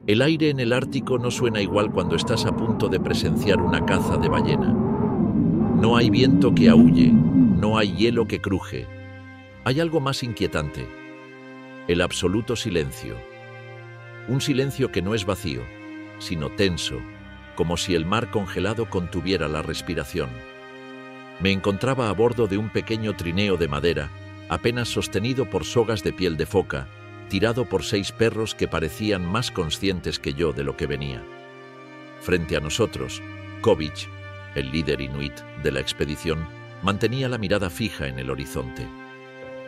El aire en el Ártico no suena igual cuando estás a punto de presenciar una caza de ballena. No hay viento que aúlle, no hay hielo que cruje. Hay algo más inquietante: el absoluto silencio. Un silencio que no es vacío, sino tenso, como si el mar congelado contuviera la respiración. Me encontraba a bordo de un pequeño trineo de madera, apenas sostenido por sogas de piel de foca, tirado por 6 perros que parecían más conscientes que yo de lo que venía. Frente a nosotros, Kovic, el líder inuit de la expedición, mantenía la mirada fija en el horizonte.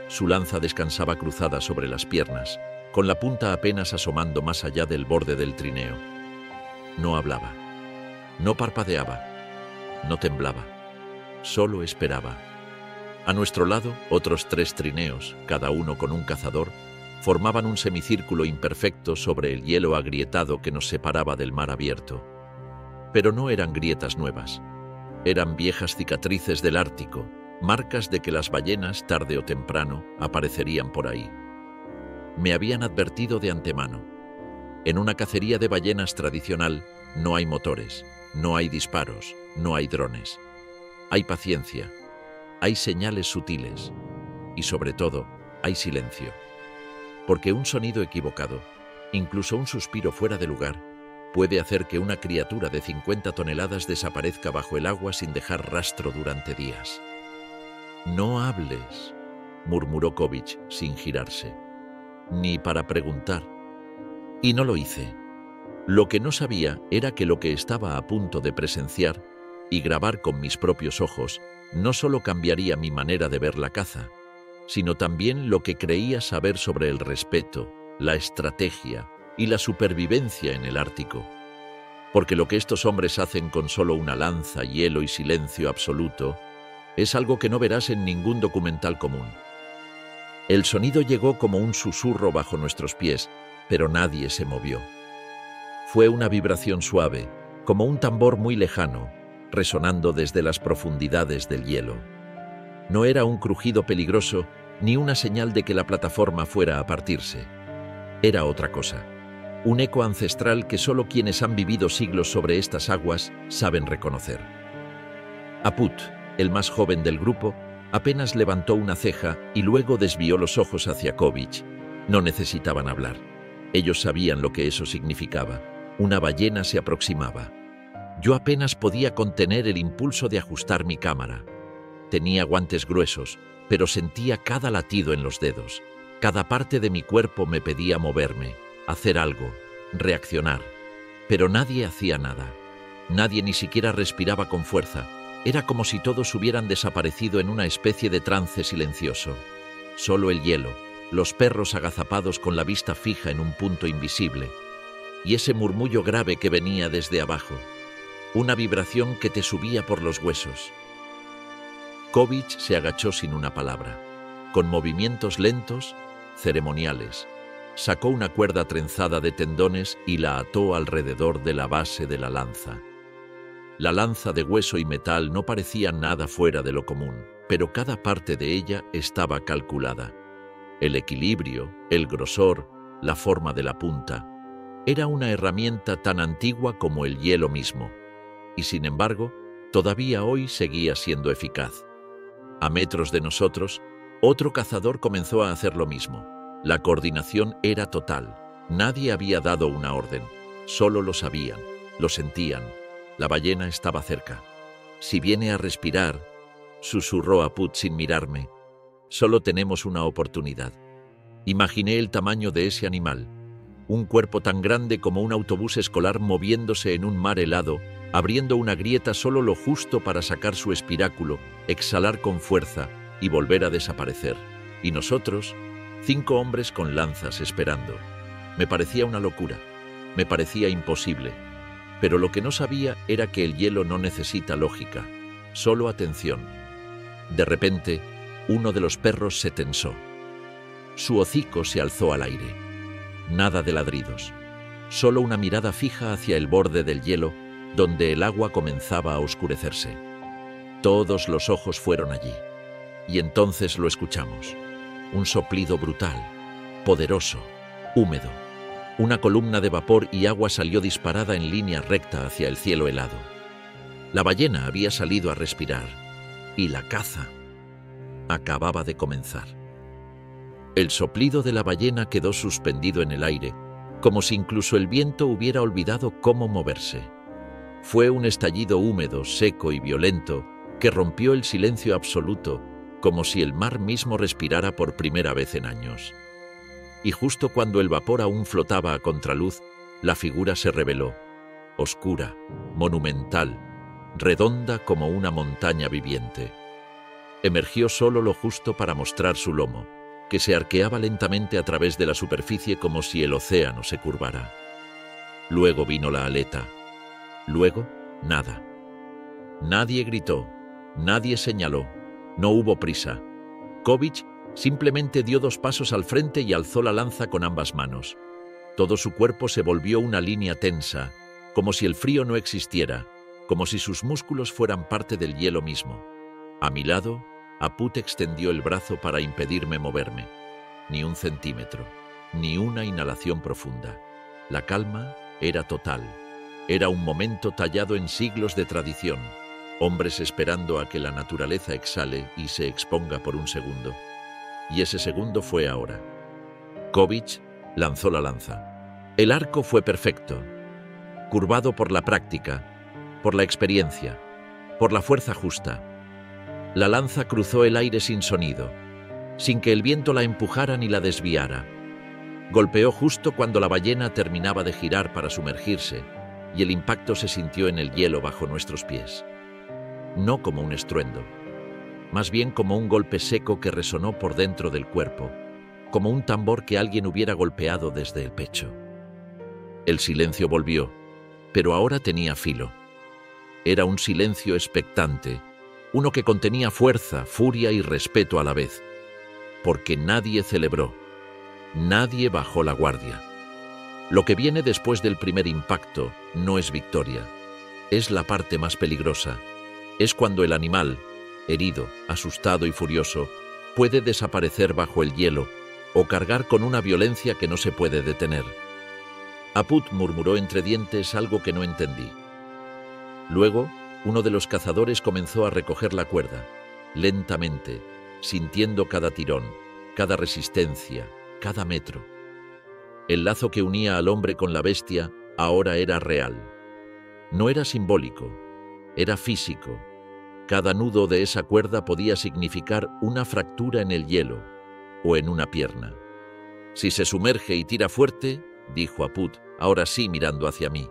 Su lanza descansaba cruzada sobre las piernas, con la punta apenas asomando más allá del borde del trineo. No hablaba, no parpadeaba, no temblaba, solo esperaba. A nuestro lado, otros 3 trineos, cada uno con un cazador, formaban un semicírculo imperfecto sobre el hielo agrietado que nos separaba del mar abierto. Pero no eran grietas nuevas, eran viejas cicatrices del Ártico, marcas de que las ballenas, tarde o temprano, aparecerían por ahí. Me habían advertido de antemano. En una cacería de ballenas tradicional no hay motores, no hay disparos, no hay drones. Hay paciencia, hay señales sutiles y, sobre todo, hay silencio. Porque un sonido equivocado, incluso un suspiro fuera de lugar, puede hacer que una criatura de 50 toneladas desaparezca bajo el agua sin dejar rastro durante días. «No hables», murmuró Kovic sin girarse, «ni para preguntar». Y no lo hice. Lo que no sabía era que lo que estaba a punto de presenciar y grabar con mis propios ojos no solo cambiaría mi manera de ver la caza, sino también lo que creía saber sobre el respeto, la estrategia y la supervivencia en el Ártico. Porque lo que estos hombres hacen con solo una lanza, hielo y silencio absoluto es algo que no verás en ningún documental común. El sonido llegó como un susurro bajo nuestros pies, pero nadie se movió. Fue una vibración suave, como un tambor muy lejano, resonando desde las profundidades del hielo. No era un crujido peligroso ni una señal de que la plataforma fuera a partirse. Era otra cosa, un eco ancestral que solo quienes han vivido siglos sobre estas aguas saben reconocer. Aput, el más joven del grupo, apenas levantó una ceja y luego desvió los ojos hacia Kovic. No necesitaban hablar. Ellos sabían lo que eso significaba. Una ballena se aproximaba. Yo apenas podía contener el impulso de ajustar mi cámara. Tenía guantes gruesos, pero sentía cada latido en los dedos. Cada parte de mi cuerpo me pedía moverme, hacer algo, reaccionar. Pero nadie hacía nada. Nadie ni siquiera respiraba con fuerza. Era como si todos hubieran desaparecido en una especie de trance silencioso. Solo el hielo, los perros agazapados con la vista fija en un punto invisible, y ese murmullo grave que venía desde abajo. Una vibración que te subía por los huesos. Kovic se agachó sin una palabra. Con movimientos lentos, ceremoniales, sacó una cuerda trenzada de tendones y la ató alrededor de la base de la lanza. La lanza de hueso y metal no parecía nada fuera de lo común, pero cada parte de ella estaba calculada. El equilibrio, el grosor, la forma de la punta. Era una herramienta tan antigua como el hielo mismo. Y sin embargo, todavía hoy seguía siendo eficaz. A metros de nosotros, otro cazador comenzó a hacer lo mismo. La coordinación era total. Nadie había dado una orden. Solo lo sabían, lo sentían. La ballena estaba cerca. «Si viene a respirar», susurró Aput sin mirarme, «solo tenemos una oportunidad». Imaginé el tamaño de ese animal. Un cuerpo tan grande como un autobús escolar moviéndose en un mar helado, abriendo una grieta solo lo justo para sacar su espiráculo, exhalar con fuerza y volver a desaparecer. Y nosotros, 5 hombres con lanzas esperando. Me parecía una locura, me parecía imposible. Pero lo que no sabía era que el hielo no necesita lógica, solo atención. De repente, uno de los perros se tensó. Su hocico se alzó al aire. Nada de ladridos, solo una mirada fija hacia el borde del hielo, donde el agua comenzaba a oscurecerse. Todos los ojos fueron allí. Y entonces lo escuchamos. Un soplido brutal, poderoso, húmedo. Una columna de vapor y agua salió disparada en línea recta hacia el cielo helado. La ballena había salido a respirar y la caza acababa de comenzar. El soplido de la ballena quedó suspendido en el aire, como si incluso el viento hubiera olvidado cómo moverse. Fue un estallido húmedo, seco y violento que rompió el silencio absoluto, como si el mar mismo respirara por primera vez en años. Y justo cuando el vapor aún flotaba a contraluz, la figura se reveló, oscura, monumental, redonda como una montaña viviente. Emergió solo lo justo para mostrar su lomo, que se arqueaba lentamente a través de la superficie como si el océano se curvara. Luego vino la aleta. Luego, nada. Nadie gritó, nadie señaló, no hubo prisa. Kovic simplemente dio 2 pasos al frente y alzó la lanza con ambas manos. Todo su cuerpo se volvió una línea tensa, como si el frío no existiera, como si sus músculos fueran parte del hielo mismo. A mi lado, Aput extendió el brazo para impedirme moverme. Ni un centímetro, ni una inhalación profunda. La calma era total. Era un momento tallado en siglos de tradición. Hombres esperando a que la naturaleza exhale y se exponga por un segundo. Y ese segundo fue ahora. Kovic lanzó la lanza. El arco fue perfecto, curvado por la práctica, por la experiencia, por la fuerza justa. La lanza cruzó el aire sin sonido, sin que el viento la empujara ni la desviara. Golpeó justo cuando la ballena terminaba de girar para sumergirse, y el impacto se sintió en el hielo bajo nuestros pies. No como un estruendo, más bien como un golpe seco que resonó por dentro del cuerpo, como un tambor que alguien hubiera golpeado desde el pecho. El silencio volvió, pero ahora tenía filo. Era un silencio expectante, uno que contenía fuerza, furia y respeto a la vez, porque nadie celebró, nadie bajó la guardia. Lo que viene después del primer impacto no es victoria, es la parte más peligrosa. Es cuando el animal, herido, asustado y furioso, puede desaparecer bajo el hielo o cargar con una violencia que no se puede detener. Aput murmuró entre dientes algo que no entendí. Luego, uno de los cazadores comenzó a recoger la cuerda, lentamente, sintiendo cada tirón, cada resistencia, cada metro. El lazo que unía al hombre con la bestia ahora era real. No era simbólico, era físico. Cada nudo de esa cuerda podía significar una fractura en el hielo o en una pierna. Si se sumerge y tira fuerte, dijo Aput, ahora sí mirando hacia mí,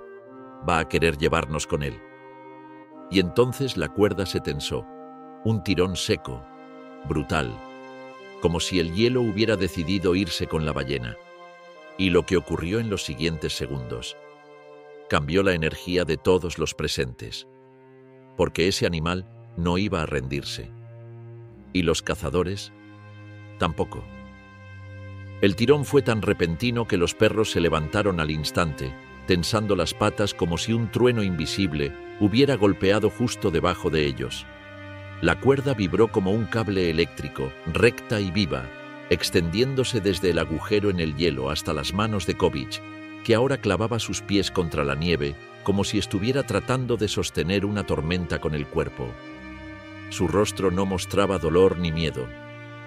va a querer llevarnos con él. Y entonces la cuerda se tensó, un tirón seco, brutal, como si el hielo hubiera decidido irse con la ballena. Y lo que ocurrió en los siguientes segundos cambió la energía de todos los presentes, porque ese animal no iba a rendirse. Y los cazadores tampoco. El tirón fue tan repentino que los perros se levantaron al instante, tensando las patas como si un trueno invisible hubiera golpeado justo debajo de ellos. La cuerda vibró como un cable eléctrico, recta y viva, extendiéndose desde el agujero en el hielo hasta las manos de Kovic, que ahora clavaba sus pies contra la nieve, como si estuviera tratando de sostener una tormenta con el cuerpo. Su rostro no mostraba dolor ni miedo,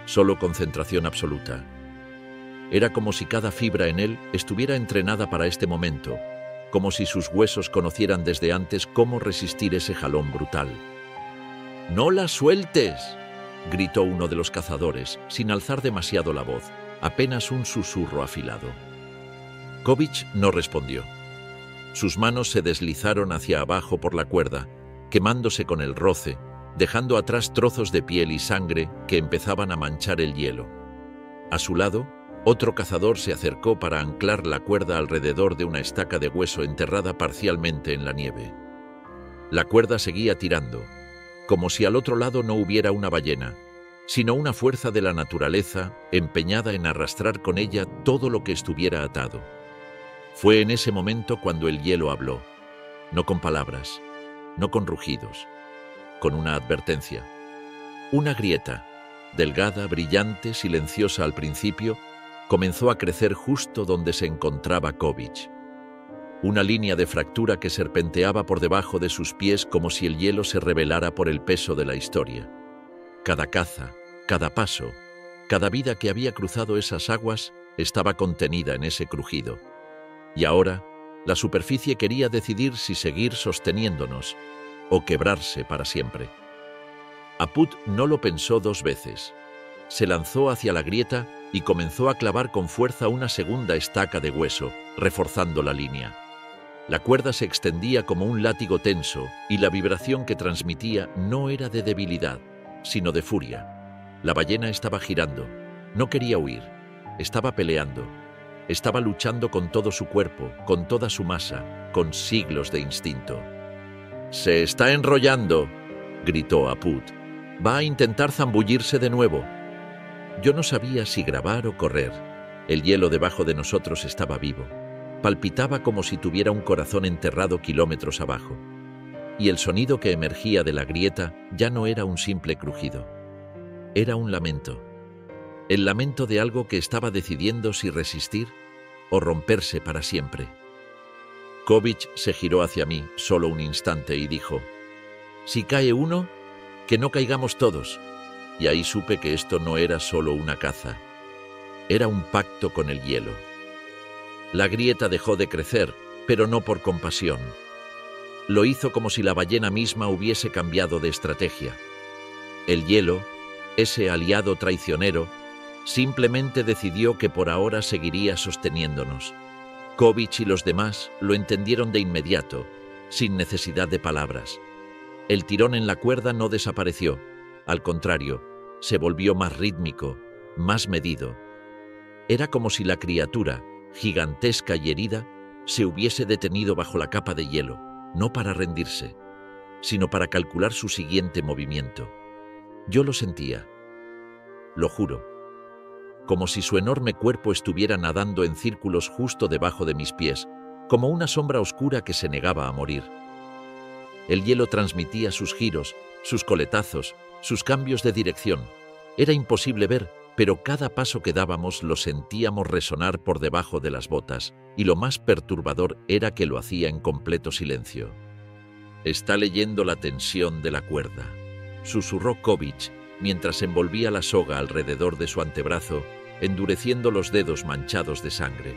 solo concentración absoluta. Era como si cada fibra en él estuviera entrenada para este momento, como si sus huesos conocieran desde antes cómo resistir ese jalón brutal. «¡No la sueltes!», gritó uno de los cazadores, sin alzar demasiado la voz, apenas un susurro afilado. Kovic no respondió. Sus manos se deslizaron hacia abajo por la cuerda, quemándose con el roce, dejando atrás trozos de piel y sangre que empezaban a manchar el hielo. A su lado, otro cazador se acercó para anclar la cuerda alrededor de una estaca de hueso enterrada parcialmente en la nieve. La cuerda seguía tirando, como si al otro lado no hubiera una ballena, sino una fuerza de la naturaleza empeñada en arrastrar con ella todo lo que estuviera atado. Fue en ese momento cuando el hielo habló, no con palabras, no con rugidos, con una advertencia. Una grieta, delgada, brillante, silenciosa al principio, comenzó a crecer justo donde se encontraba Kovic. Una línea de fractura que serpenteaba por debajo de sus pies como si el hielo se revelara por el peso de la historia. Cada caza, cada paso, cada vida que había cruzado esas aguas estaba contenida en ese crujido. Y ahora, la superficie quería decidir si seguir sosteniéndonos o quebrarse para siempre. Apud no lo pensó dos veces. Se lanzó hacia la grieta y comenzó a clavar con fuerza una segunda estaca de hueso, reforzando la línea. La cuerda se extendía como un látigo tenso y la vibración que transmitía no era de debilidad, sino de furia. La ballena estaba girando, no quería huir, estaba peleando, estaba luchando con todo su cuerpo, con toda su masa, con siglos de instinto. «¡Se está enrollando!», gritó Apud. «Va a intentar zambullirse de nuevo». Yo no sabía si grabar o correr. El hielo debajo de nosotros estaba vivo. Palpitaba como si tuviera un corazón enterrado kilómetros abajo. Y el sonido que emergía de la grieta ya no era un simple crujido. Era un lamento. El lamento de algo que estaba decidiendo si resistir o romperse para siempre. Kovic se giró hacia mí solo un instante y dijo: «Si cae uno, que no caigamos todos». Y ahí supe que esto no era solo una caza. Era un pacto con el hielo. La grieta dejó de crecer, pero no por compasión. Lo hizo como si la ballena misma hubiese cambiado de estrategia. El hielo, ese aliado traicionero, simplemente decidió que por ahora seguiría sosteniéndonos. Kovic y los demás lo entendieron de inmediato, sin necesidad de palabras. El tirón en la cuerda no desapareció, al contrario, se volvió más rítmico, más medido. Era como si la criatura, gigantesca y herida, se hubiese detenido bajo la capa de hielo, no para rendirse, sino para calcular su siguiente movimiento. Yo lo sentía, lo juro, como si su enorme cuerpo estuviera nadando en círculos justo debajo de mis pies, como una sombra oscura que se negaba a morir. El hielo transmitía sus giros, sus coletazos, sus cambios de dirección. Era imposible ver, pero cada paso que dábamos lo sentíamos resonar por debajo de las botas, y lo más perturbador era que lo hacía en completo silencio. «Está leyendo la tensión de la cuerda», susurró Kovic mientras envolvía la soga alrededor de su antebrazo, endureciendo los dedos manchados de sangre.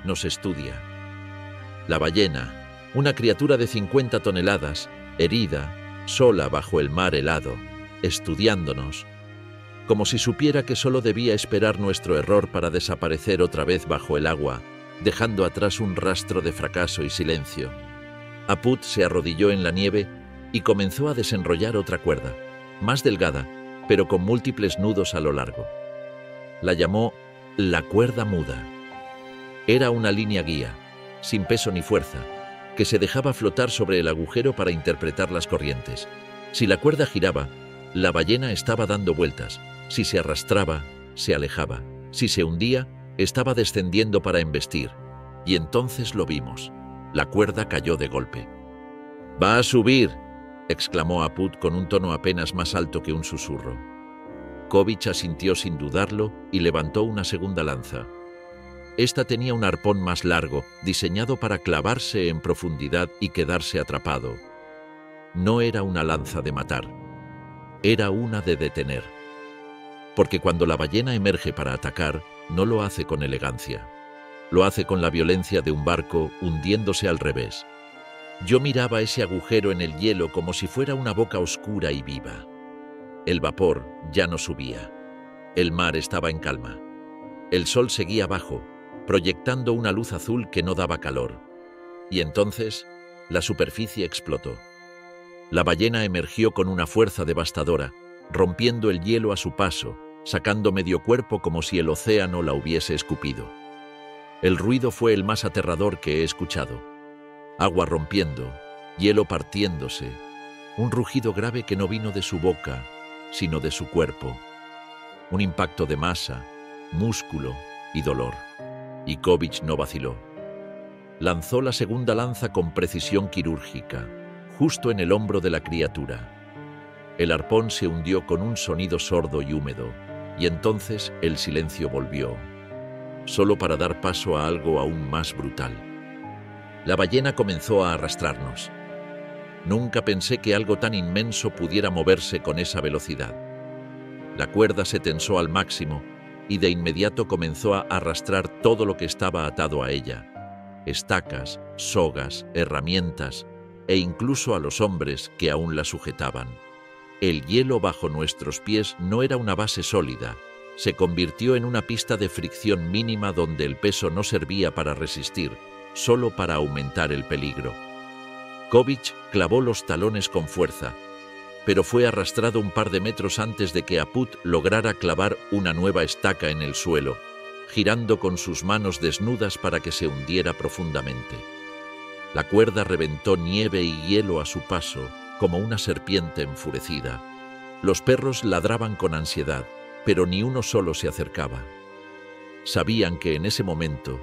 «Nos estudia». La ballena, una criatura de 50 toneladas, herida, sola bajo el mar helado, estudiándonos, como si supiera que solo debía esperar nuestro error para desaparecer otra vez bajo el agua, dejando atrás un rastro de fracaso y silencio. Apud se arrodilló en la nieve y comenzó a desenrollar otra cuerda, más delgada, pero con múltiples nudos a lo largo. La llamó la cuerda muda. Era una línea guía, sin peso ni fuerza, que se dejaba flotar sobre el agujero para interpretar las corrientes. Si la cuerda giraba, la ballena estaba dando vueltas. Si se arrastraba, se alejaba. Si se hundía, estaba descendiendo para embestir. Y entonces lo vimos. La cuerda cayó de golpe. «¡Va a subir!», exclamó Apud con un tono apenas más alto que un susurro. Kovic asintió sin dudarlo y levantó una segunda lanza. Esta tenía un arpón más largo, diseñado para clavarse en profundidad y quedarse atrapado. No era una lanza de matar, era una de detener. Porque cuando la ballena emerge para atacar, no lo hace con elegancia. Lo hace con la violencia de un barco hundiéndose al revés. Yo miraba ese agujero en el hielo como si fuera una boca oscura y viva. El vapor ya no subía. El mar estaba en calma. El sol seguía abajo, proyectando una luz azul que no daba calor. Y entonces, la superficie explotó. La ballena emergió con una fuerza devastadora, rompiendo el hielo a su paso, sacando medio cuerpo como si el océano la hubiese escupido. El ruido fue el más aterrador que he escuchado. Agua rompiendo, hielo partiéndose, un rugido grave que no vino de su boca, sino de su cuerpo. Un impacto de masa, músculo y dolor. Y Kovic no vaciló. Lanzó la segunda lanza con precisión quirúrgica, justo en el hombro de la criatura. El arpón se hundió con un sonido sordo y húmedo, Y entonces el silencio volvió, solo para dar paso a algo aún más brutal. La ballena comenzó a arrastrarnos. Nunca pensé que algo tan inmenso pudiera moverse con esa velocidad. La cuerda se tensó al máximo y de inmediato comenzó a arrastrar todo lo que estaba atado a ella: estacas, sogas, herramientas e incluso a los hombres que aún la sujetaban. El hielo bajo nuestros pies no era una base sólida, se convirtió en una pista de fricción mínima donde el peso no servía para resistir, solo para aumentar el peligro. Kovic clavó los talones con fuerza, pero fue arrastrado un par de metros antes de que Aput lograra clavar una nueva estaca en el suelo, girando con sus manos desnudas para que se hundiera profundamente. La cuerda reventó nieve y hielo a su paso, como una serpiente enfurecida. Los perros ladraban con ansiedad, pero ni uno solo se acercaba. Sabían que en ese momento,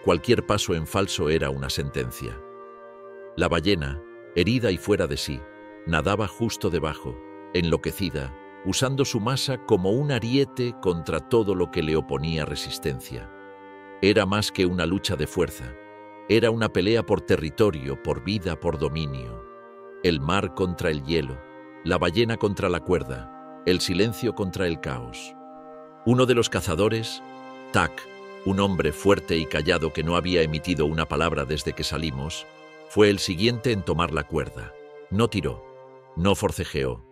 cualquier paso en falso era una sentencia. La ballena, herida y fuera de sí, nadaba justo debajo, enloquecida, usando su masa como un ariete contra todo lo que le oponía resistencia. Era más que una lucha de fuerza. Era una pelea por territorio, por vida, por dominio. El mar contra el hielo, la ballena contra la cuerda, el silencio contra el caos. Uno de los cazadores, Tak, un hombre fuerte y callado que no había emitido una palabra desde que salimos, fue el siguiente en tomar la cuerda. No tiró, no forcejeó,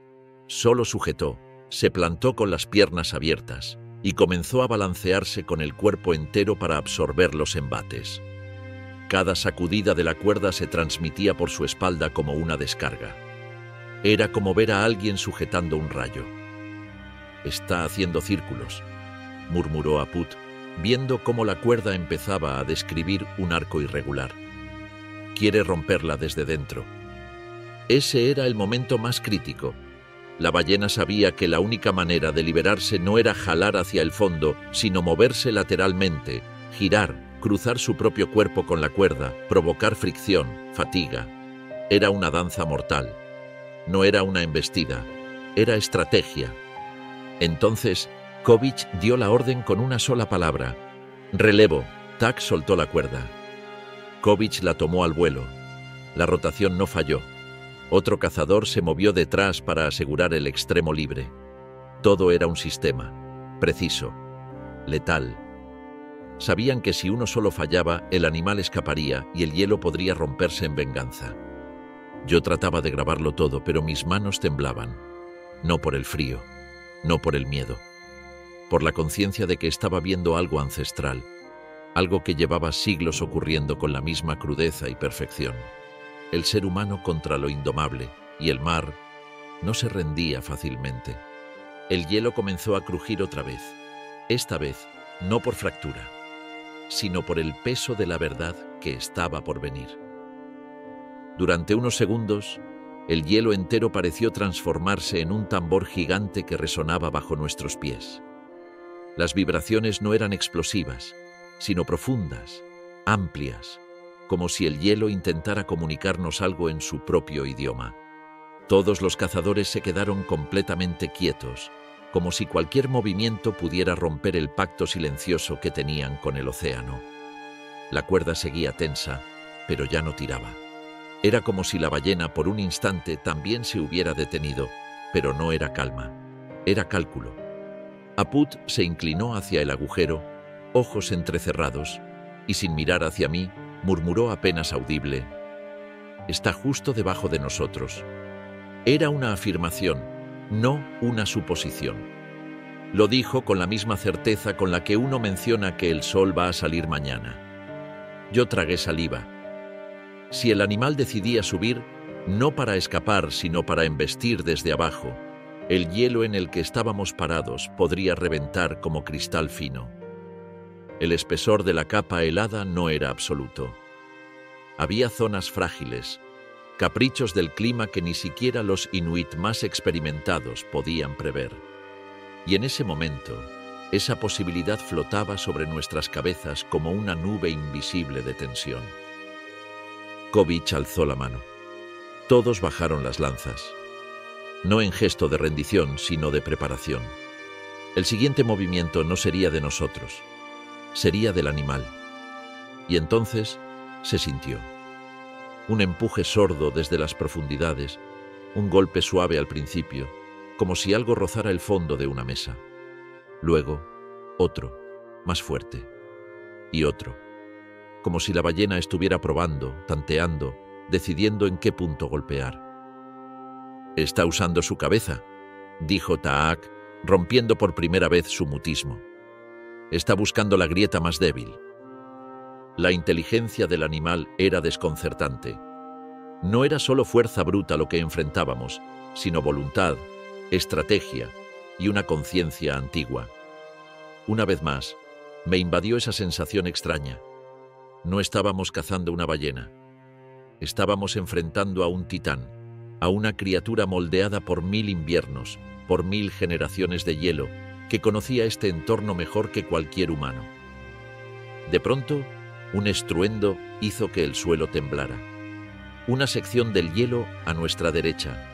solo sujetó, se plantó con las piernas abiertas y comenzó a balancearse con el cuerpo entero para absorber los embates. Cada sacudida de la cuerda se transmitía por su espalda como una descarga. Era como ver a alguien sujetando un rayo. «Está haciendo círculos», murmuró Aput, viendo cómo la cuerda empezaba a describir un arco irregular. «Quiere romperla desde dentro». Ese era el momento más crítico. La ballena sabía que la única manera de liberarse no era jalar hacia el fondo, sino moverse lateralmente, girar, cruzar su propio cuerpo con la cuerda, provocar fricción, fatiga. Era una danza mortal. No era una embestida, era estrategia. Entonces, Kovic dio la orden con una sola palabra. «Relevo». Tak soltó la cuerda. Kovic la tomó al vuelo. La rotación no falló. Otro cazador se movió detrás para asegurar el extremo libre. Todo era un sistema, preciso, letal. Sabían que si uno solo fallaba, el animal escaparía y el hielo podría romperse en venganza. Yo trataba de grabarlo todo, pero mis manos temblaban. No por el frío, no por el miedo. Por la conciencia de que estaba viendo algo ancestral, algo que llevaba siglos ocurriendo con la misma crudeza y perfección. El ser humano contra lo indomable, y el mar no se rendía fácilmente. El hielo comenzó a crujir otra vez, esta vez no por fractura, sino por el peso de la verdad que estaba por venir. Durante unos segundos, el hielo entero pareció transformarse en un tambor gigante que resonaba bajo nuestros pies. Las vibraciones no eran explosivas, sino profundas, amplias, como si el hielo intentara comunicarnos algo en su propio idioma. Todos los cazadores se quedaron completamente quietos, como si cualquier movimiento pudiera romper el pacto silencioso que tenían con el océano. La cuerda seguía tensa, pero ya no tiraba. Era como si la ballena por un instante también se hubiera detenido, pero no era calma, era cálculo. Aput se inclinó hacia el agujero, ojos entrecerrados, y sin mirar hacia mí, murmuró apenas audible: «Está justo debajo de nosotros». Era una afirmación, no una suposición. Lo dijo con la misma certeza con la que uno menciona que el sol va a salir mañana. Yo tragué saliva. Si el animal decidía subir, no para escapar, sino para embestir desde abajo, el hielo en el que estábamos parados podría reventar como cristal fino. El espesor de la capa helada no era absoluto. Había zonas frágiles, caprichos del clima que ni siquiera los inuit más experimentados podían prever. Y en ese momento, esa posibilidad flotaba sobre nuestras cabezas como una nube invisible de tensión. Kovic alzó la mano. Todos bajaron las lanzas. No en gesto de rendición, sino de preparación. El siguiente movimiento no sería de nosotros, sería del animal. Y entonces se sintió. Un empuje sordo desde las profundidades, un golpe suave al principio, como si algo rozara el fondo de una mesa. Luego, otro, más fuerte. Y otro, como si la ballena estuviera probando, tanteando, decidiendo en qué punto golpear. «Está usando su cabeza», dijo Taak, rompiendo por primera vez su mutismo. «Está buscando la grieta más débil». La inteligencia del animal era desconcertante. No era solo fuerza bruta lo que enfrentábamos, sino voluntad, estrategia y una conciencia antigua. Una vez más, me invadió esa sensación extraña. No estábamos cazando una ballena. Estábamos enfrentando a un titán, a una criatura moldeada por 1000 inviernos, por 1000 generaciones de hielo, que conocía este entorno mejor que cualquier humano. De pronto, un estruendo hizo que el suelo temblara. Una sección del hielo a nuestra derecha,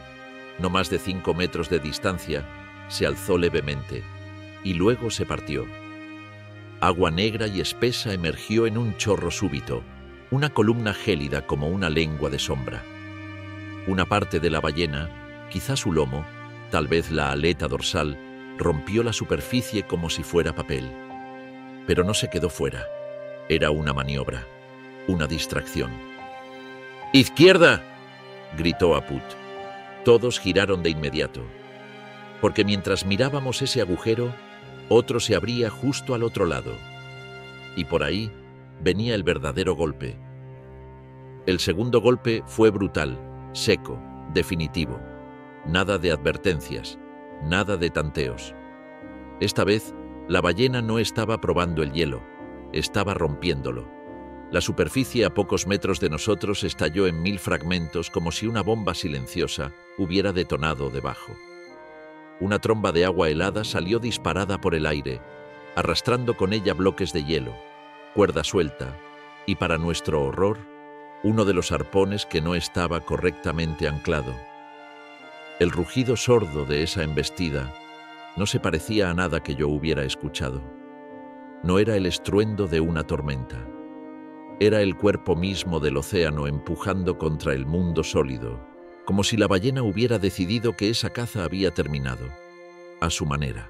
no más de 5 metros de distancia, se alzó levemente y luego se partió. Agua negra y espesa emergió en un chorro súbito, una columna gélida como una lengua de sombra. Una parte de la ballena, quizá su lomo, tal vez la aleta dorsal, rompió la superficie como si fuera papel. Pero no se quedó fuera. Era una maniobra, una distracción. «¡Izquierda!», gritó Aput. Todos giraron de inmediato, porque mientras mirábamos ese agujero, otro se abría justo al otro lado. Y por ahí venía el verdadero golpe. El segundo golpe fue brutal, seco, definitivo. Nada de advertencias, nada de tanteos. Esta vez, la ballena no estaba probando el hielo, estaba rompiéndolo. La superficie a pocos metros de nosotros estalló en 1000 fragmentos como si una bomba silenciosa hubiera detonado debajo. Una tromba de agua helada salió disparada por el aire, arrastrando con ella bloques de hielo, cuerda suelta y, para nuestro horror, uno de los arpones que no estaba correctamente anclado. El rugido sordo de esa embestida no se parecía a nada que yo hubiera escuchado. No era el estruendo de una tormenta. Era el cuerpo mismo del océano empujando contra el mundo sólido, como si la ballena hubiera decidido que esa caza había terminado, a su manera.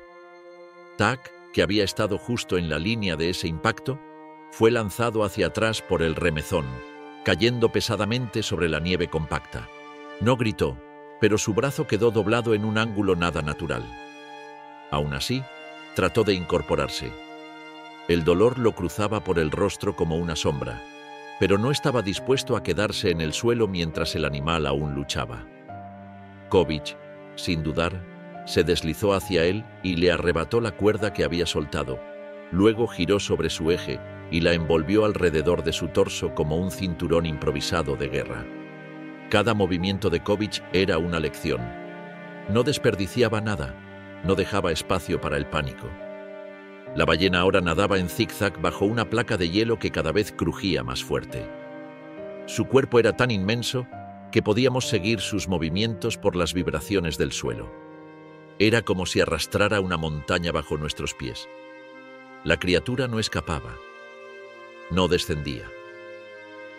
Taak, que había estado justo en la línea de ese impacto, fue lanzado hacia atrás por el remezón, cayendo pesadamente sobre la nieve compacta. No gritó, pero su brazo quedó doblado en un ángulo nada natural. Aún así, trató de incorporarse. El dolor lo cruzaba por el rostro como una sombra, pero no estaba dispuesto a quedarse en el suelo mientras el animal aún luchaba. Kovic, sin dudar, se deslizó hacia él y le arrebató la cuerda que había soltado. Luego giró sobre su eje y la envolvió alrededor de su torso como un cinturón improvisado de guerra. Cada movimiento de Kovic era una lección. No desperdiciaba nada, no dejaba espacio para el pánico. La ballena ahora nadaba en zigzag bajo una placa de hielo que cada vez crujía más fuerte. Su cuerpo era tan inmenso que podíamos seguir sus movimientos por las vibraciones del suelo. Era como si arrastrara una montaña bajo nuestros pies. La criatura no escapaba, no descendía.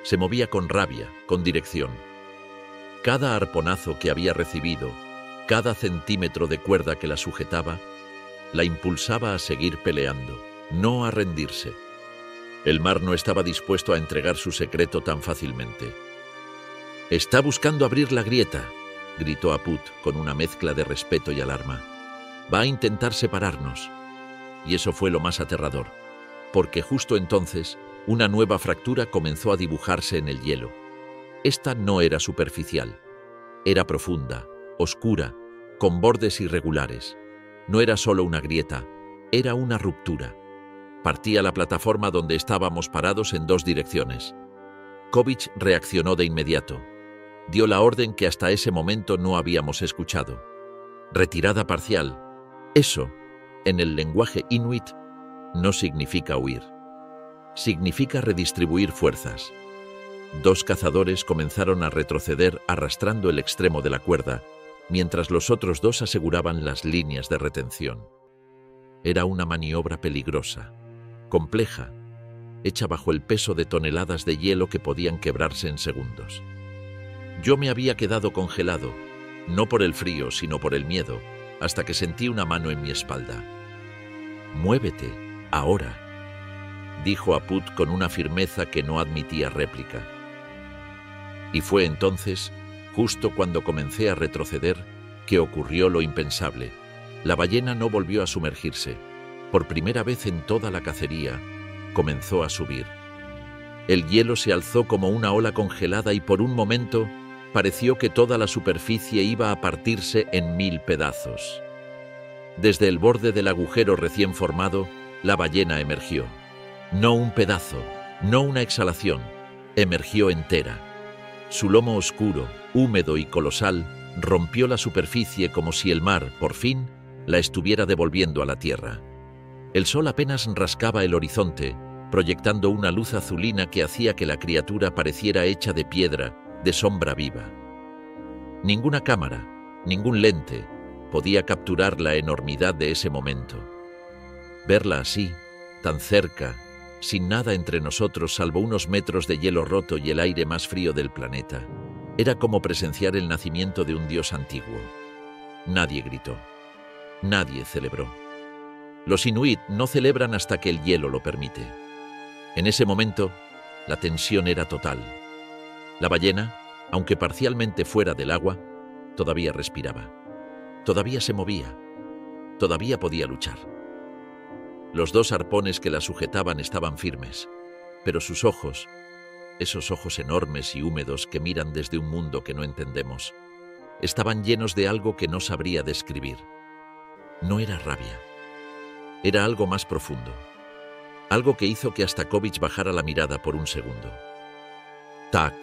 Se movía con rabia, con dirección. Cada arponazo que había recibido, cada centímetro de cuerda que la sujetaba, la impulsaba a seguir peleando, no a rendirse. El mar no estaba dispuesto a entregar su secreto tan fácilmente. «Está buscando abrir la grieta», gritó Aput con una mezcla de respeto y alarma. «Va a intentar separarnos». Y eso fue lo más aterrador, porque justo entonces una nueva fractura comenzó a dibujarse en el hielo. Esta no era superficial, era profunda, oscura, con bordes irregulares. No era solo una grieta, era una ruptura. Partía la plataforma donde estábamos parados en 2 direcciones. Kovic reaccionó de inmediato. Dio la orden que hasta ese momento no habíamos escuchado. Retirada parcial. Eso, en el lenguaje inuit, no significa huir. Significa redistribuir fuerzas. 2 cazadores comenzaron a retroceder arrastrando el extremo de la cuerda, mientras los otros 2 aseguraban las líneas de retención. Era una maniobra peligrosa, compleja, hecha bajo el peso de toneladas de hielo que podían quebrarse en segundos. Yo me había quedado congelado, no por el frío, sino por el miedo, hasta que sentí una mano en mi espalda. «Muévete, ahora», dijo Apud con una firmeza que no admitía réplica. Y fue entonces, justo cuando comencé a retroceder, que ocurrió lo impensable. La ballena no volvió a sumergirse. Por primera vez en toda la cacería, comenzó a subir. El hielo se alzó como una ola congelada y por un momento pareció que toda la superficie iba a partirse en 1000 pedazos. Desde el borde del agujero recién formado, la ballena emergió. No un pedazo, no una exhalación, emergió entera. Su lomo oscuro, húmedo y colosal rompió la superficie como si el mar, por fin, la estuviera devolviendo a la tierra. El sol apenas rascaba el horizonte, proyectando una luz azulina que hacía que la criatura pareciera hecha de piedra, de sombra viva. Ninguna cámara, ningún lente, podía capturar la enormidad de ese momento. Verla así, tan cerca, sin nada entre nosotros salvo unos metros de hielo roto y el aire más frío del planeta, era como presenciar el nacimiento de un dios antiguo. Nadie gritó. Nadie celebró. Los inuit no celebran hasta que el hielo lo permite. En ese momento, la tensión era total. La ballena, aunque parcialmente fuera del agua, todavía respiraba. Todavía se movía. Todavía podía luchar. Los 2 arpones que la sujetaban estaban firmes, pero sus ojos, esos ojos enormes y húmedos que miran desde un mundo que no entendemos, estaban llenos de algo que no sabría describir. No era rabia. Era algo más profundo. Algo que hizo que hasta Kovic bajara la mirada por un segundo. Tak,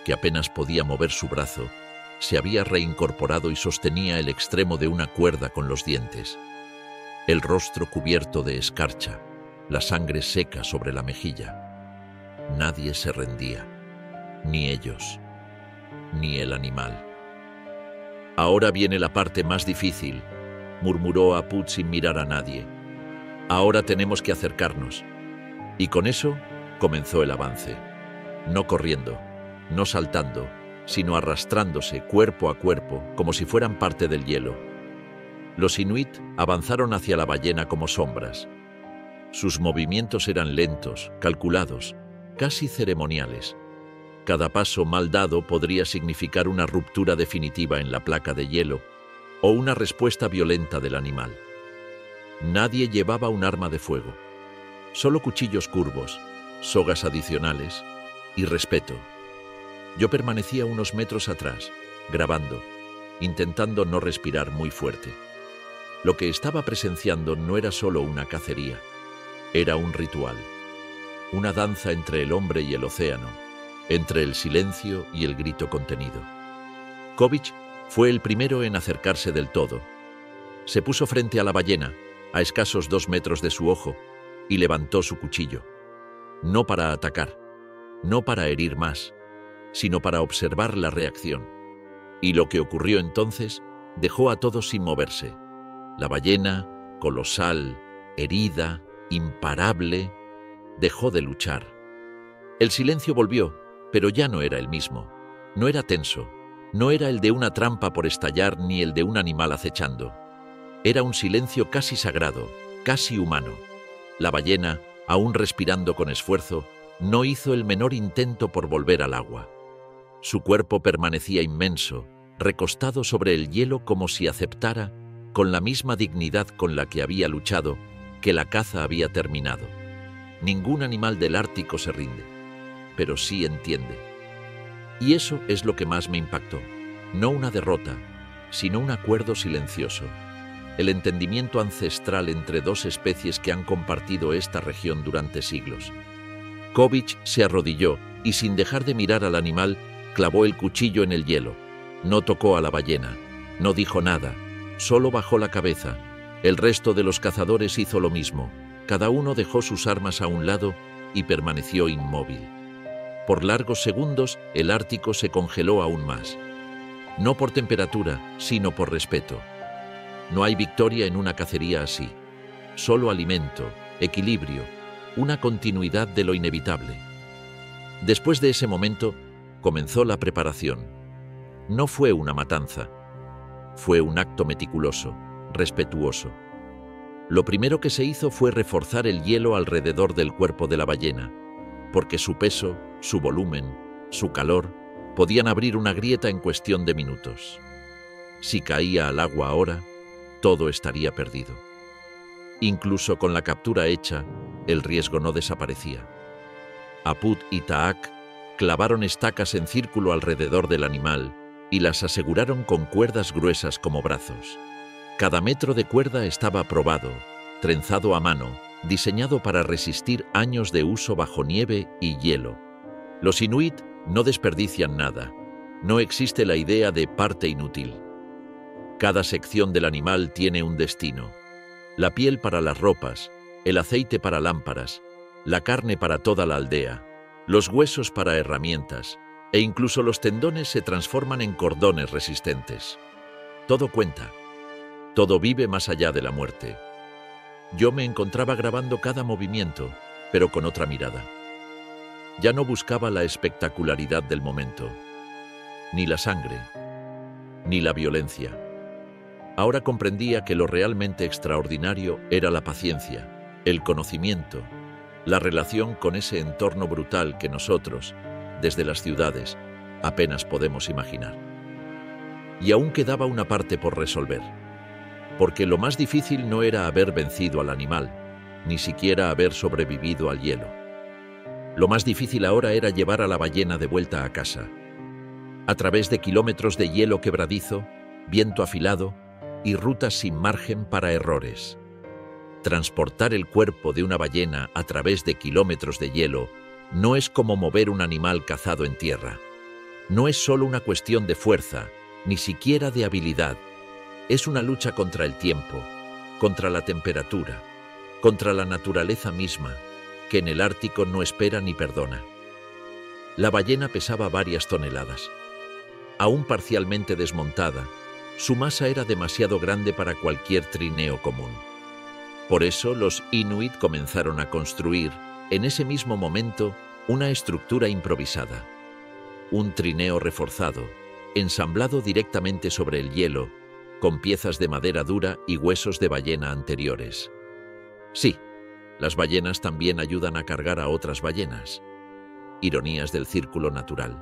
que apenas podía mover su brazo, se había reincorporado y sostenía el extremo de una cuerda con los dientes. El rostro cubierto de escarcha, la sangre seca sobre la mejilla. Nadie se rendía, ni ellos, ni el animal. «Ahora viene la parte más difícil», murmuró Apud sin mirar a nadie. «Ahora tenemos que acercarnos». Y con eso comenzó el avance. No corriendo, no saltando, sino arrastrándose cuerpo a cuerpo, como si fueran parte del hielo. Los inuit avanzaron hacia la ballena como sombras. Sus movimientos eran lentos, calculados, casi ceremoniales. Cada paso mal dado podría significar una ruptura definitiva en la placa de hielo o una respuesta violenta del animal. Nadie llevaba un arma de fuego, solo cuchillos curvos, sogas adicionales y respeto. Yo permanecía unos metros atrás, grabando, intentando no respirar muy fuerte. Lo que estaba presenciando no era solo una cacería, era un ritual, una danza entre el hombre y el océano, entre el silencio y el grito contenido. Kovic fue el primero en acercarse del todo. Se puso frente a la ballena, a escasos 2 metros de su ojo, y levantó su cuchillo. No para atacar, no para herir más, sino para observar la reacción. Y lo que ocurrió entonces dejó a todos sin moverse. La ballena, colosal, herida, imparable, dejó de luchar. El silencio volvió, pero ya no era el mismo. No era tenso, no era el de una trampa por estallar ni el de un animal acechando. Era un silencio casi sagrado, casi humano. La ballena, aún respirando con esfuerzo, no hizo el menor intento por volver al agua. Su cuerpo permanecía inmenso, recostado sobre el hielo como si aceptara, con la misma dignidad con la que había luchado, que la caza había terminado. Ningún animal del Ártico se rinde, pero sí entiende. Y eso es lo que más me impactó. No una derrota, sino un acuerdo silencioso. El entendimiento ancestral entre 2 especies que han compartido esta región durante siglos. Kovic se arrodilló y sin dejar de mirar al animal, clavó el cuchillo en el hielo. No tocó a la ballena, no dijo nada, solo bajó la cabeza. El resto de los cazadores hizo lo mismo. Cada uno dejó sus armas a un lado y permaneció inmóvil. Por largos segundos, el Ártico se congeló aún más. No por temperatura, sino por respeto. No hay victoria en una cacería así. solo alimento, equilibrio, una continuidad de lo inevitable. Después de ese momento, comenzó la preparación. No fue una matanza, fue un acto meticuloso, respetuoso. Lo primero que se hizo fue reforzar el hielo alrededor del cuerpo de la ballena, porque su peso, su volumen, su calor, podían abrir una grieta en cuestión de minutos. Si caía al agua ahora, todo estaría perdido. Incluso con la captura hecha, el riesgo no desaparecía. Apud y Taak clavaron estacas en círculo alrededor del animal y las aseguraron con cuerdas gruesas como brazos. Cada metro de cuerda estaba probado, trenzado a mano, diseñado para resistir años de uso bajo nieve y hielo. Los inuit no desperdician nada. No existe la idea de parte inútil. Cada sección del animal tiene un destino. La piel para las ropas, el aceite para lámparas, la carne para toda la aldea, los huesos para herramientas, e incluso los tendones se transforman en cordones resistentes. Todo cuenta. Todo vive más allá de la muerte. Yo me encontraba grabando cada movimiento, pero con otra mirada. Ya no buscaba la espectacularidad del momento, ni la sangre, ni la violencia. Ahora comprendía que lo realmente extraordinario era la paciencia, el conocimiento, la relación con ese entorno brutal que nosotros, desde las ciudades, apenas podemos imaginar. Y aún quedaba una parte por resolver, porque lo más difícil no era haber vencido al animal, ni siquiera haber sobrevivido al hielo. Lo más difícil ahora era llevar a la ballena de vuelta a casa, a través de kilómetros de hielo quebradizo, viento afilado y rutas sin margen para errores. Transportar el cuerpo de una ballena a través de kilómetros de hielo no es como mover un animal cazado en tierra. No es solo una cuestión de fuerza, ni siquiera de habilidad. Es una lucha contra el tiempo, contra la temperatura, contra la naturaleza misma, que en el Ártico no espera ni perdona. La ballena pesaba varias toneladas. Aún parcialmente desmontada, su masa era demasiado grande para cualquier trineo común. Por eso los inuit comenzaron a construir, en ese mismo momento, una estructura improvisada. Un trineo reforzado, ensamblado directamente sobre el hielo, con piezas de madera dura y huesos de ballena anteriores. Sí, las ballenas también ayudan a cargar a otras ballenas. Ironías del círculo natural.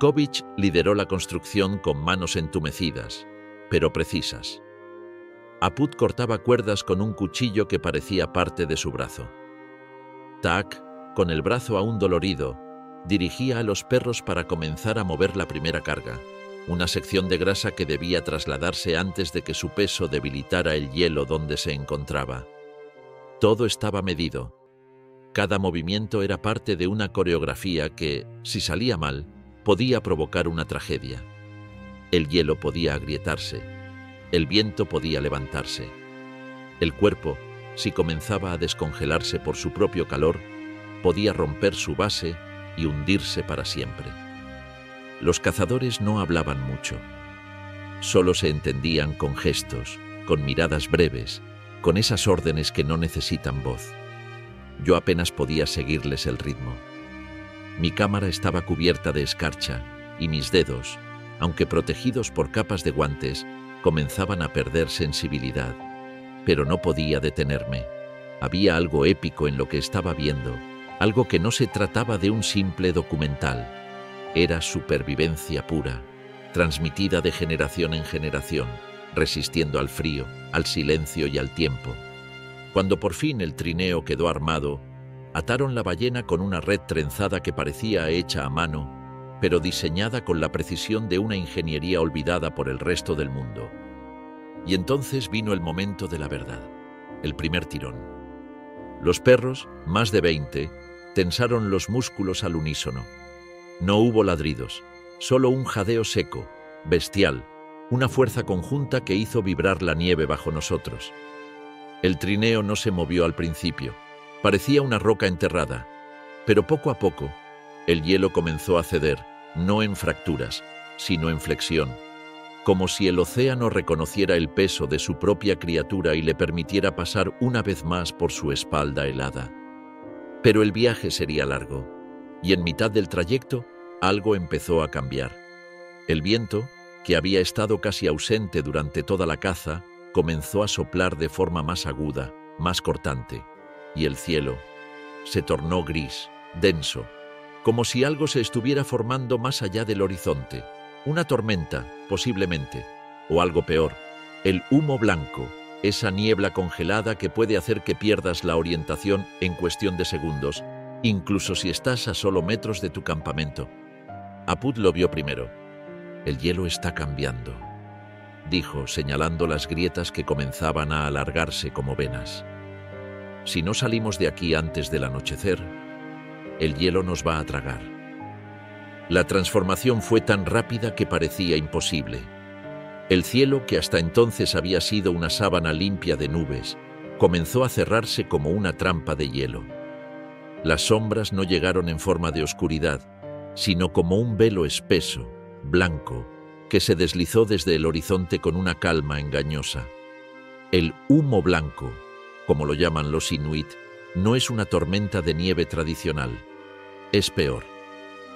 Kovic lideró la construcción con manos entumecidas, pero precisas. Apud cortaba cuerdas con un cuchillo que parecía parte de su brazo. Taak, con el brazo aún dolorido, dirigía a los perros para comenzar a mover la primera carga, una sección de grasa que debía trasladarse antes de que su peso debilitara el hielo donde se encontraba. Todo estaba medido. Cada movimiento era parte de una coreografía que, si salía mal, podía provocar una tragedia. El hielo podía agrietarse, el viento podía levantarse. El cuerpo, si comenzaba a descongelarse por su propio calor, podía romper su base y hundirse para siempre. Los cazadores no hablaban mucho. Solo se entendían con gestos, con miradas breves, con esas órdenes que no necesitan voz. Yo apenas podía seguirles el ritmo. Mi cámara estaba cubierta de escarcha y mis dedos, aunque protegidos por capas de guantes, comenzaban a perder sensibilidad. Pero no podía detenerme. Había algo épico en lo que estaba viendo, algo que no se trataba de un simple documental. Era supervivencia pura, transmitida de generación en generación, resistiendo al frío, al silencio y al tiempo. Cuando por fin el trineo quedó armado, ataron la ballena con una red trenzada que parecía hecha a mano, pero diseñada con la precisión de una ingeniería olvidada por el resto del mundo. Y entonces vino el momento de la verdad, el primer tirón. Los perros, más de 20, tensaron los músculos al unísono. No hubo ladridos, solo un jadeo seco, bestial, una fuerza conjunta que hizo vibrar la nieve bajo nosotros. El trineo no se movió al principio, parecía una roca enterrada, pero poco a poco, el hielo comenzó a ceder, no en fracturas, sino en flexión. como si el océano reconociera el peso de su propia criatura y le permitiera pasar una vez más por su espalda helada. Pero el viaje sería largo, y en mitad del trayecto algo empezó a cambiar. El viento, que había estado casi ausente durante toda la caza, comenzó a soplar de forma más aguda, más cortante, y el cielo se tornó gris, denso, como si algo se estuviera formando más allá del horizonte. Una tormenta, posiblemente, o algo peor, el humo blanco, esa niebla congelada que puede hacer que pierdas la orientación en cuestión de segundos, incluso si estás a solo metros de tu campamento. Apud lo vio primero. El hielo está cambiando, dijo, señalando las grietas que comenzaban a alargarse como venas. Si no salimos de aquí antes del anochecer, el hielo nos va a tragar. La transformación fue tan rápida que parecía imposible. El cielo, que hasta entonces había sido una sábana limpia de nubes, comenzó a cerrarse como una trampa de hielo. Las sombras no llegaron en forma de oscuridad, sino como un velo espeso, blanco, que se deslizó desde el horizonte con una calma engañosa. El humo blanco, como lo llaman los inuit, no es una tormenta de nieve tradicional. Es peor.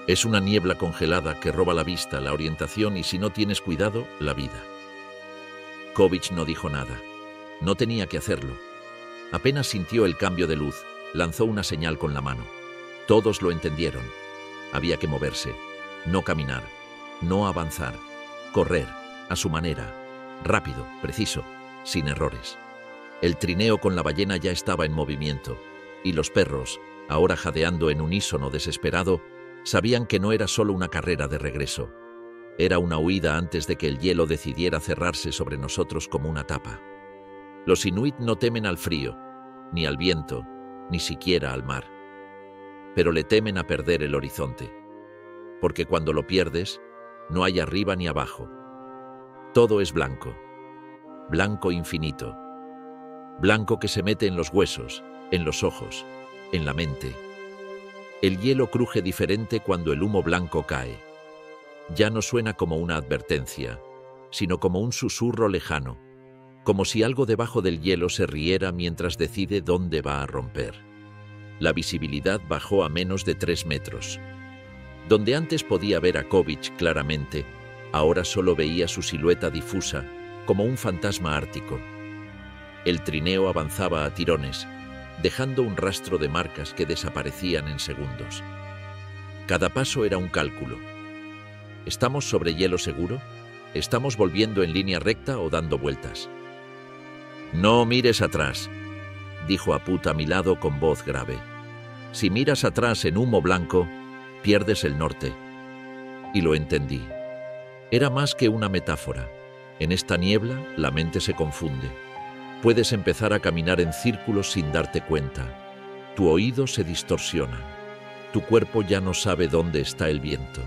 Es una niebla congelada que roba la vista, la orientación y, si no tienes cuidado, la vida. Kovic no dijo nada. No tenía que hacerlo. Apenas sintió el cambio de luz, lanzó una señal con la mano. Todos lo entendieron. Había que moverse, no caminar, no avanzar, correr, a su manera, rápido, preciso, sin errores. El trineo con la ballena ya estaba en movimiento, y los perros, ahora jadeando en unísono desesperado, sabían que no era solo una carrera de regreso. Era una huida antes de que el hielo decidiera cerrarse sobre nosotros como una tapa. Los inuit no temen al frío, ni al viento, ni siquiera al mar. Pero le temen a perder el horizonte, porque cuando lo pierdes, no hay arriba ni abajo. Todo es blanco, blanco infinito, blanco que se mete en los huesos, en los ojos, en la mente. El hielo cruje diferente cuando el humo blanco cae. Ya no suena como una advertencia, sino como un susurro lejano, como si algo debajo del hielo se riera mientras decide dónde va a romper. La visibilidad bajó a menos de 3 metros. Donde antes podía ver a Kovic claramente, ahora solo veía su silueta difusa, como un fantasma ártico. El trineo avanzaba a tirones, dejando un rastro de marcas que desaparecían en segundos. Cada paso era un cálculo. ¿Estamos sobre hielo seguro? ¿Estamos volviendo en línea recta o dando vueltas? «No mires atrás», dijo Apud a mi lado con voz grave. «Si miras atrás en humo blanco, pierdes el norte». Y lo entendí. Era más que una metáfora. En esta niebla, la mente se confunde. Puedes empezar a caminar en círculos sin darte cuenta. Tu oído se distorsiona. Tu cuerpo ya no sabe dónde está el viento.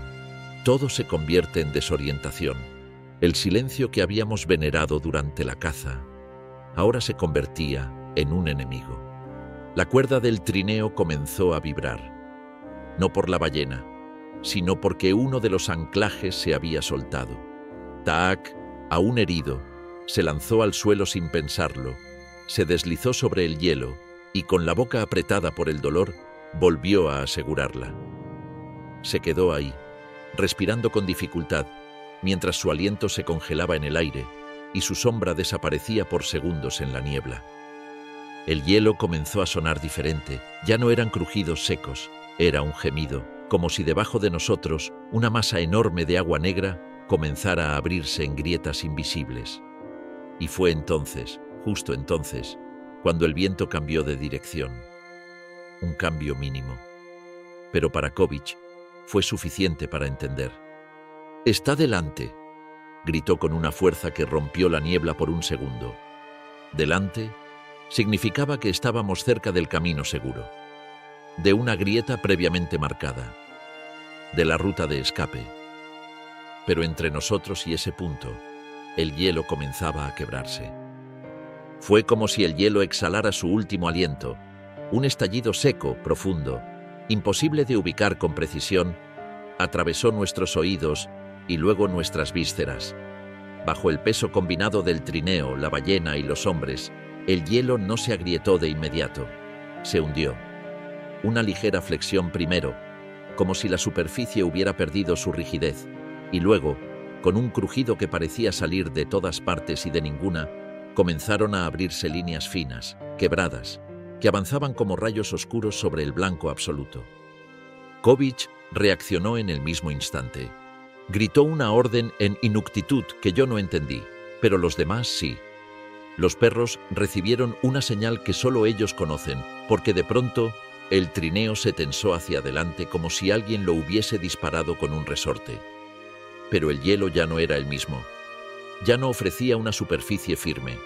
Todo se convierte en desorientación. El silencio que habíamos venerado durante la caza ahora se convertía en un enemigo. La cuerda del trineo comenzó a vibrar. No por la ballena, sino porque uno de los anclajes se había soltado. Taak, aún herido, se lanzó al suelo sin pensarlo, se deslizó sobre el hielo y, con la boca apretada por el dolor, volvió a asegurarla. Se quedó ahí, respirando con dificultad, mientras su aliento se congelaba en el aire y su sombra desaparecía por segundos en la niebla. El hielo comenzó a sonar diferente. Ya no eran crujidos secos, era un gemido, como si debajo de nosotros una masa enorme de agua negra comenzara a abrirse en grietas invisibles. Y fue entonces, justo entonces, cuando el viento cambió de dirección. Un cambio mínimo. Pero para Kovic fue suficiente para entender. «Está delante», gritó con una fuerza que rompió la niebla por un segundo. Delante significaba que estábamos cerca del camino seguro, de una grieta previamente marcada, de la ruta de escape. Pero entre nosotros y ese punto, el hielo comenzaba a quebrarse. Fue como si el hielo exhalara su último aliento, un estallido seco, profundo, imposible de ubicar con precisión, atravesó nuestros oídos y luego nuestras vísceras. Bajo el peso combinado del trineo, la ballena y los hombres, el hielo no se agrietó de inmediato. Se hundió. Una ligera flexión primero, como si la superficie hubiera perdido su rigidez, y luego, con un crujido que parecía salir de todas partes y de ninguna, comenzaron a abrirse líneas finas, quebradas, que avanzaban como rayos oscuros sobre el blanco absoluto. Kovic reaccionó en el mismo instante. Gritó una orden en Inuktitut que yo no entendí, pero los demás sí. Los perros recibieron una señal que solo ellos conocen, porque de pronto el trineo se tensó hacia adelante como si alguien lo hubiese disparado con un resorte. Pero el hielo ya no era el mismo. Ya no ofrecía una superficie firme.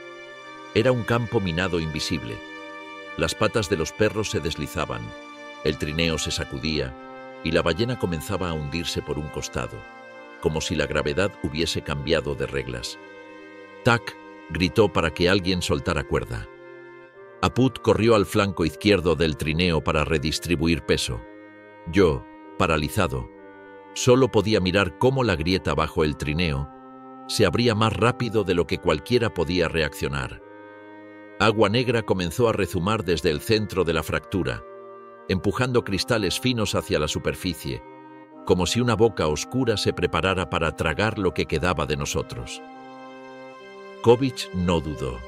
Era un campo minado invisible. Las patas de los perros se deslizaban, el trineo se sacudía y la ballena comenzaba a hundirse por un costado, como si la gravedad hubiese cambiado de reglas. Tak gritó para que alguien soltara cuerda. Aput corrió al flanco izquierdo del trineo para redistribuir peso. Yo, paralizado, solo podía mirar cómo la grieta bajo el trineo se abría más rápido de lo que cualquiera podía reaccionar. Agua negra comenzó a rezumar desde el centro de la fractura, empujando cristales finos hacia la superficie, como si una boca oscura se preparara para tragar lo que quedaba de nosotros. Kovic no dudó.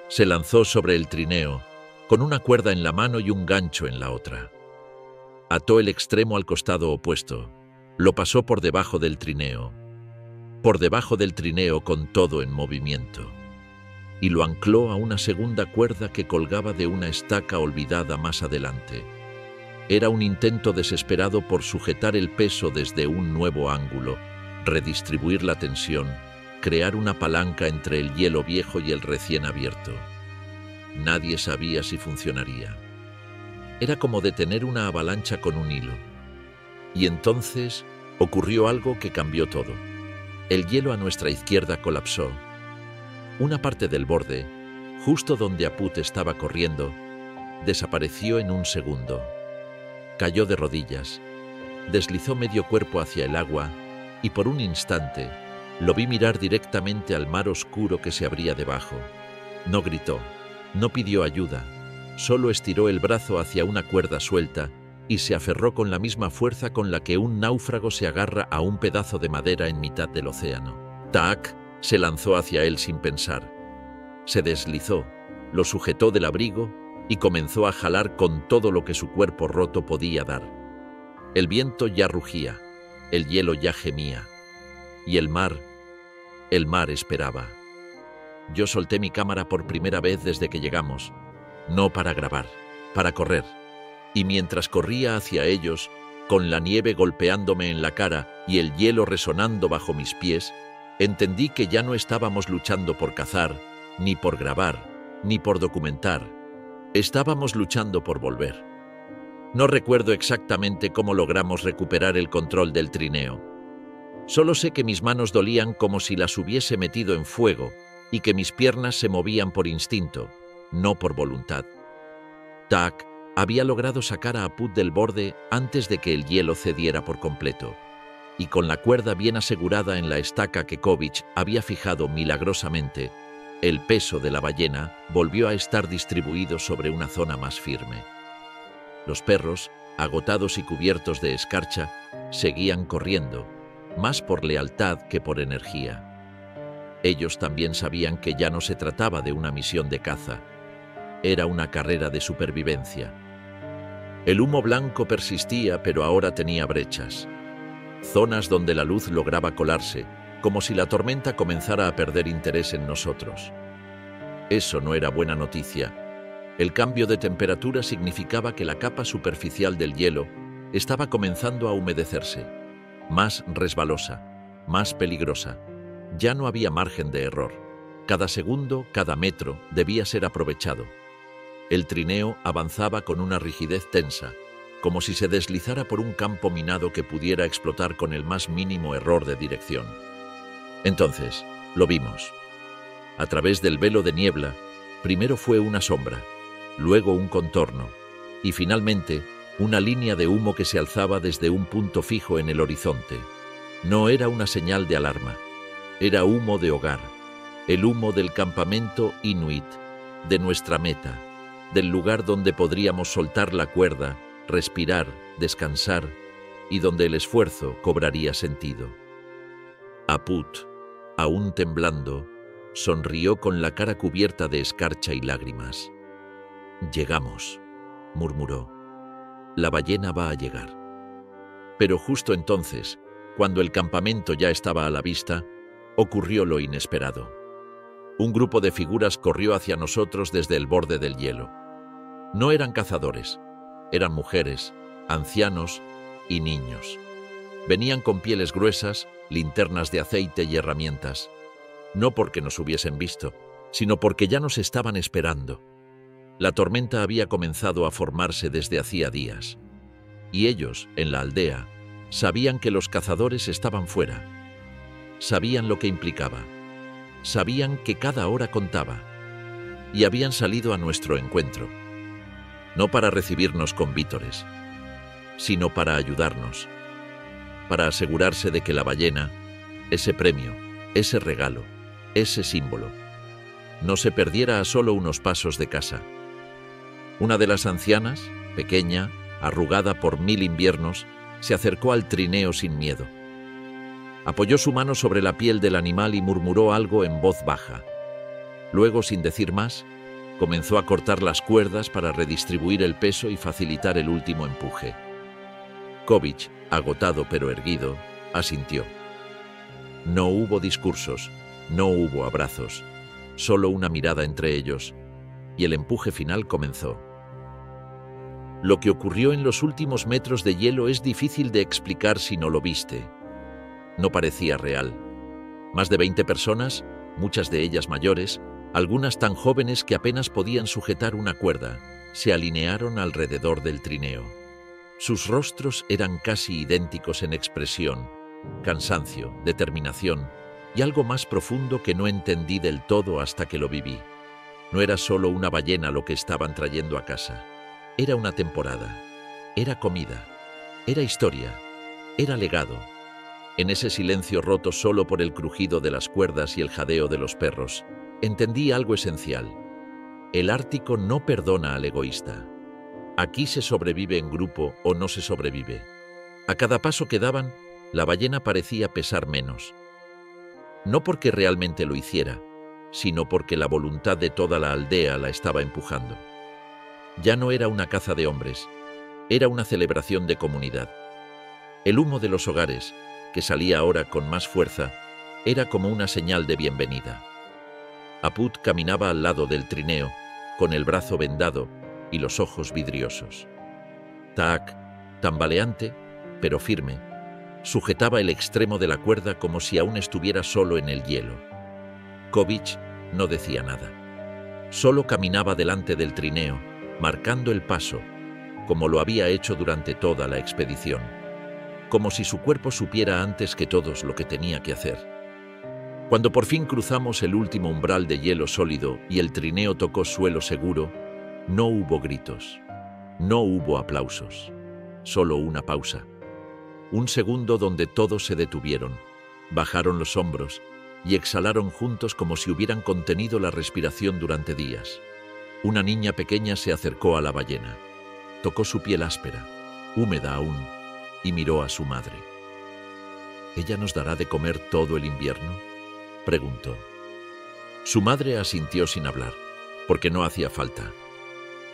Se lanzó sobre el trineo, con una cuerda en la mano y un gancho en la otra. Ató el extremo al costado opuesto, lo pasó por debajo del trineo con todo en movimiento, y lo ancló a una segunda cuerda que colgaba de una estaca olvidada más adelante. Era un intento desesperado por sujetar el peso desde un nuevo ángulo, redistribuir la tensión, crear una palanca entre el hielo viejo y el recién abierto. Nadie sabía si funcionaría. Era como detener una avalancha con un hilo. Y entonces ocurrió algo que cambió todo. El hielo a nuestra izquierda colapsó. Una parte del borde, justo donde Aput estaba corriendo, desapareció en un segundo. Cayó de rodillas, deslizó medio cuerpo hacia el agua y por un instante lo vi mirar directamente al mar oscuro que se abría debajo. No gritó, no pidió ayuda, solo estiró el brazo hacia una cuerda suelta y se aferró con la misma fuerza con la que un náufrago se agarra a un pedazo de madera en mitad del océano. Tak se lanzó hacia él sin pensar. Se deslizó, lo sujetó del abrigo y comenzó a jalar con todo lo que su cuerpo roto podía dar. El viento ya rugía, el hielo ya gemía, y el mar esperaba. Yo solté mi cámara por primera vez desde que llegamos, no para grabar, para correr, y mientras corría hacia ellos, con la nieve golpeándome en la cara y el hielo resonando bajo mis pies, entendí que ya no estábamos luchando por cazar, ni por grabar, ni por documentar. Estábamos luchando por volver. No recuerdo exactamente cómo logramos recuperar el control del trineo. Solo sé que mis manos dolían como si las hubiese metido en fuego y que mis piernas se movían por instinto, no por voluntad. Tak había logrado sacar a Aput del borde antes de que el hielo cediera por completo, y con la cuerda bien asegurada en la estaca que Kovic había fijado milagrosamente, el peso de la ballena volvió a estar distribuido sobre una zona más firme. Los perros, agotados y cubiertos de escarcha, seguían corriendo, más por lealtad que por energía. Ellos también sabían que ya no se trataba de una misión de caza, era una carrera de supervivencia. El humo blanco persistía, pero ahora tenía brechas, zonas donde la luz lograba colarse, como si la tormenta comenzara a perder interés en nosotros. Eso no era buena noticia. El cambio de temperatura significaba que la capa superficial del hielo estaba comenzando a humedecerse, más resbalosa, más peligrosa. Ya no había margen de error. Cada segundo, cada metro debía ser aprovechado. El trineo avanzaba con una rigidez tensa, como si se deslizara por un campo minado que pudiera explotar con el más mínimo error de dirección. Entonces, lo vimos. A través del velo de niebla, primero fue una sombra, luego un contorno, y finalmente una línea de humo que se alzaba desde un punto fijo en el horizonte. No era una señal de alarma. Era humo de hogar, el humo del campamento inuit, de nuestra meta, del lugar donde podríamos soltar la cuerda, respirar, descansar y donde el esfuerzo cobraría sentido. Aput, aún temblando, sonrió con la cara cubierta de escarcha y lágrimas. «Llegamos», murmuró. «La ballena va a llegar». Pero justo entonces, cuando el campamento ya estaba a la vista, ocurrió lo inesperado. Un grupo de figuras corrió hacia nosotros desde el borde del hielo. No eran cazadores, eran mujeres, ancianos y niños. Venían con pieles gruesas, linternas de aceite y herramientas. No porque nos hubiesen visto, sino porque ya nos estaban esperando. La tormenta había comenzado a formarse desde hacía días. Y ellos, en la aldea, sabían que los cazadores estaban fuera. Sabían lo que implicaba. Sabían que cada hora contaba. Y habían salido a nuestro encuentro. No para recibirnos con vítores, sino para ayudarnos. Para asegurarse de que la ballena, ese premio, ese regalo, ese símbolo, no se perdiera a solo unos pasos de casa. Una de las ancianas, pequeña, arrugada por 1000 inviernos, se acercó al trineo sin miedo. Apoyó su mano sobre la piel del animal y murmuró algo en voz baja. Luego, sin decir más, comenzó a cortar las cuerdas para redistribuir el peso y facilitar el último empuje. Kovic, agotado pero erguido, asintió. No hubo discursos, no hubo abrazos, solo una mirada entre ellos, y el empuje final comenzó. Lo que ocurrió en los últimos metros de hielo es difícil de explicar si no lo viste. No parecía real. Más de 20 personas, muchas de ellas mayores, algunas tan jóvenes que apenas podían sujetar una cuerda, se alinearon alrededor del trineo. Sus rostros eran casi idénticos en expresión, cansancio, determinación y algo más profundo que no entendí del todo hasta que lo viví. No era solo una ballena lo que estaban trayendo a casa. Era una temporada, era comida, era historia, era legado. En ese silencio roto solo por el crujido de las cuerdas y el jadeo de los perros, entendí algo esencial. El Ártico no perdona al egoísta. Aquí se sobrevive en grupo o no se sobrevive. A cada paso que daban, la ballena parecía pesar menos. No porque realmente lo hiciera, sino porque la voluntad de toda la aldea la estaba empujando. Ya no era una caza de hombres, era una celebración de comunidad. El humo de los hogares, que salía ahora con más fuerza, era como una señal de bienvenida. Aput caminaba al lado del trineo, con el brazo vendado y los ojos vidriosos. Taak, tambaleante, pero firme, sujetaba el extremo de la cuerda como si aún estuviera solo en el hielo. Kovic no decía nada. Solo caminaba delante del trineo, marcando el paso, como lo había hecho durante toda la expedición. Como si su cuerpo supiera antes que todos lo que tenía que hacer. Cuando por fin cruzamos el último umbral de hielo sólido y el trineo tocó suelo seguro, no hubo gritos, no hubo aplausos, solo una pausa. Un segundo donde todos se detuvieron, bajaron los hombros y exhalaron juntos como si hubieran contenido la respiración durante días. Una niña pequeña se acercó a la ballena, tocó su piel áspera, húmeda aún, y miró a su madre. ¿Ella nos dará de comer todo el invierno?, preguntó. Su madre asintió sin hablar, porque no hacía falta.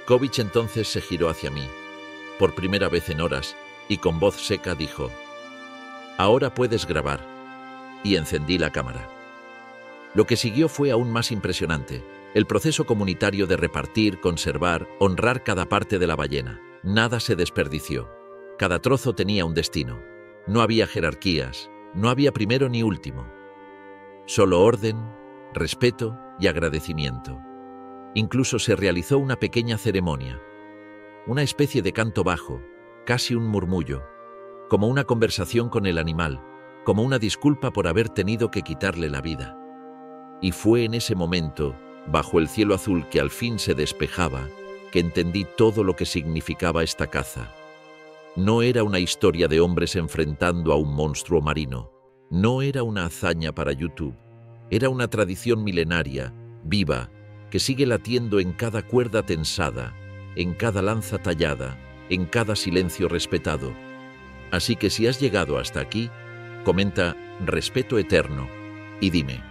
Kovic entonces se giró hacia mí, por primera vez en horas, y con voz seca dijo: «Ahora puedes grabar», y encendí la cámara. Lo que siguió fue aún más impresionante, el proceso comunitario de repartir, conservar, honrar cada parte de la ballena. Nada se desperdició. Cada trozo tenía un destino. No había jerarquías, no había primero ni último. Solo orden, respeto y agradecimiento. Incluso se realizó una pequeña ceremonia, una especie de canto bajo, casi un murmullo, como una conversación con el animal, como una disculpa por haber tenido que quitarle la vida. Y fue en ese momento, bajo el cielo azul que al fin se despejaba, que entendí todo lo que significaba esta caza. No era una historia de hombres enfrentando a un monstruo marino. No era una hazaña para YouTube, era una tradición milenaria, viva, que sigue latiendo en cada cuerda tensada, en cada lanza tallada, en cada silencio respetado. Así que si has llegado hasta aquí, comenta "respeto eterno" y dime,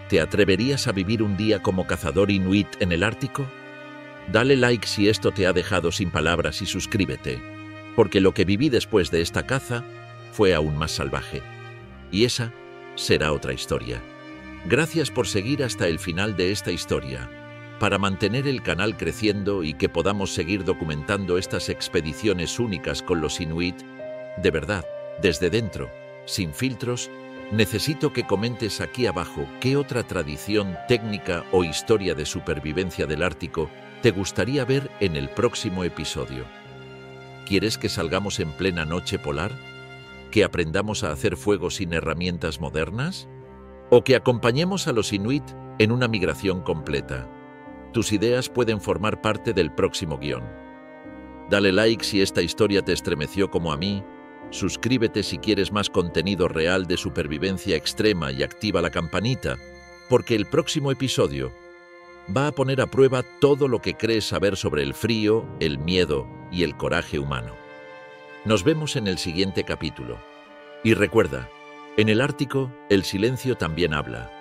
¿te atreverías a vivir un día como cazador inuit en el Ártico? Dale like si esto te ha dejado sin palabras y suscríbete, porque lo que viví después de esta caza fue aún más salvaje. Y esa será otra historia. Gracias por seguir hasta el final de esta historia. Para mantener el canal creciendo y que podamos seguir documentando estas expediciones únicas con los inuit, de verdad, desde dentro, sin filtros, necesito que comentes aquí abajo qué otra tradición, técnica o historia de supervivencia del Ártico te gustaría ver en el próximo episodio. ¿Quieres que salgamos en plena noche polar? ¿Que aprendamos a hacer fuego sin herramientas modernas? ¿O que acompañemos a los inuit en una migración completa? Tus ideas pueden formar parte del próximo guión. Dale like si esta historia te estremeció como a mí, suscríbete si quieres más contenido real de supervivencia extrema y activa la campanita, porque el próximo episodio va a poner a prueba todo lo que crees saber sobre el frío, el miedo y el coraje humano. Nos vemos en el siguiente capítulo. Y recuerda, en el Ártico el silencio también habla.